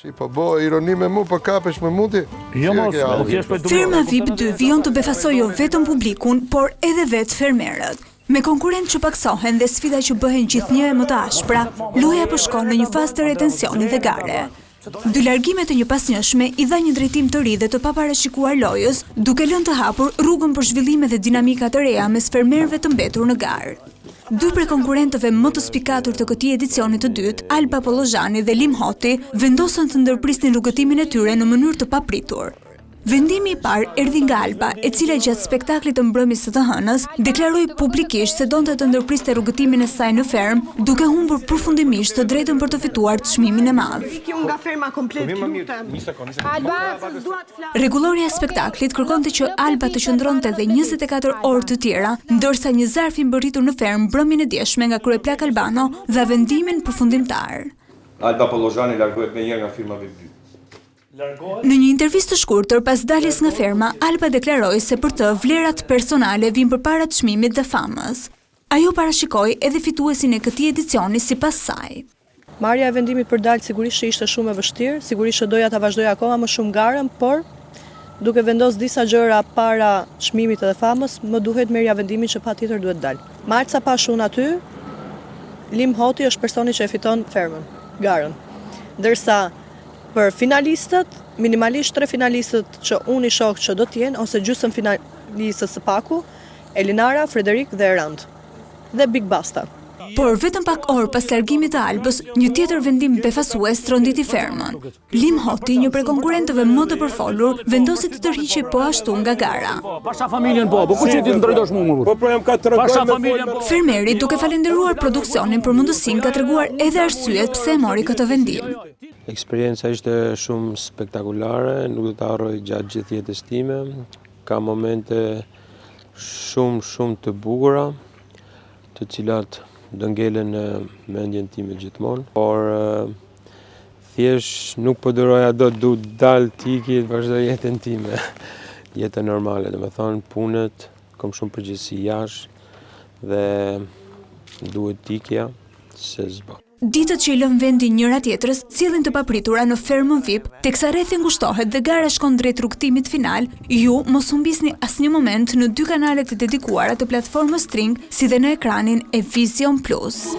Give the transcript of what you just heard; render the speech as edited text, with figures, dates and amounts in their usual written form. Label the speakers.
Speaker 1: Si po bo ironi me mu, po kapesh me muti?
Speaker 2: Jo mos, thjesht po
Speaker 3: Firma VIP 2 vijon të befasojë jo vetëm publikun, por edhe vetë fermerët. Me konkurrent që paksohen dhe sfida që bëhen gjithnjë e më të ashpra, loja po shkon në një fazë të retensioni dhe gare. Dy largimet e një pasnjëshme i dha një drejtim të ri dhe të paparashikuar lojës, duke lënë të hapur rrugën për zhvillime dhe dinamika të reja mes fermerëve të mbetur në garë. Dy prej konkurrentëve më të spikatur të këtij edicioni të dytë, Alba Pollozhani dhe Lim Hoti, vendosën të ndërprisnin rrugëtimin e tyre në mënyrë të papritur. Vendimi i parë erdhi nga Alba, e cila gjatë spektaklit të mbrëmjes së të hënës deklaroi publikisht se donte të ndërpriste rrugëtimin e saj në fermë, duke humbur përfundimisht të drejtën për të fituar çmimin e madh. Rregullorja e spektaklit kërkonte që Alba të qëndronte edhe 24 orë të tjera, ndërsa një zarf i mbërritur në fermë mbrëmjen e dieshme nga kryeplak Albano dha vendimin përfundimtar.
Speaker 4: Alba Pollozhani largohet me njërë nga firma VIP 2.
Speaker 3: Në një intervistë të shkurtër pas daljes nga ferma, Alba deklaroi se për të vlerat personale vijnë përpara çmimit dhe famës. Ajo parashikoi edhe fituesin e këtij edicioni sipas saj.
Speaker 5: Marrja e vendimit për dalë sigurisht që ishte shumë e vështirë, sigurisht që doja ta vazhdoja akoma më shumë garën, por duke vendosur disa gjëra para çmimit edhe famës, më duhet merrja vendimin që patjetër duhet dalë. Marca pa shun aty, Lim Hoti është personi që e fiton fermën, garën. Ndërsa për finalistët, minimalisht 3 finalistët që unë i shoh që do t'jenë, ose gjysmë finalistët së paku, Elinara, Frederik dhe Erand. Dhe Big Basta.
Speaker 3: Por vetëm pak orë pas largimit të Albës, një tjetër vendim befasues tronditi fermën. Lim Hoti, një prej konkurrentëve më të përfolur, vendosi të tërhiqej po ashtu nga gara.
Speaker 2: Pasha familjen po ku që ti ndrejtosh mua?
Speaker 1: Po jam ka
Speaker 2: Pasha familjen po.
Speaker 3: Fermeri, duke falendëruar produksionin për mundësinë, ka treguar edhe arsyet pse e mori këtë vendim.
Speaker 6: Eksperienca ishte shumë spektakulare, nuk do të harroj gjatë gjithë jetës time. Ka momente shumë të bukura, të cilat do ngelen në mendjen time gjithmonë, por thjesht nuk po duroja du dal tiki të vazhdoj jetën time, jetën normale, do me thonë punët, kom shumë përgjegjësi jashtë dhe duhet tikja se zbë.
Speaker 3: Ditët që i lëm vendin njëra tjetrës sillin të papritura në fermën VIP, teksa rrethi ngushtohet dhe gara shkon drejt rrugëtimit final, ju mos humbisni asnjë moment në 2 kanalet e dedikuara të platformës String, si dhe në ekranin e Vision Plus.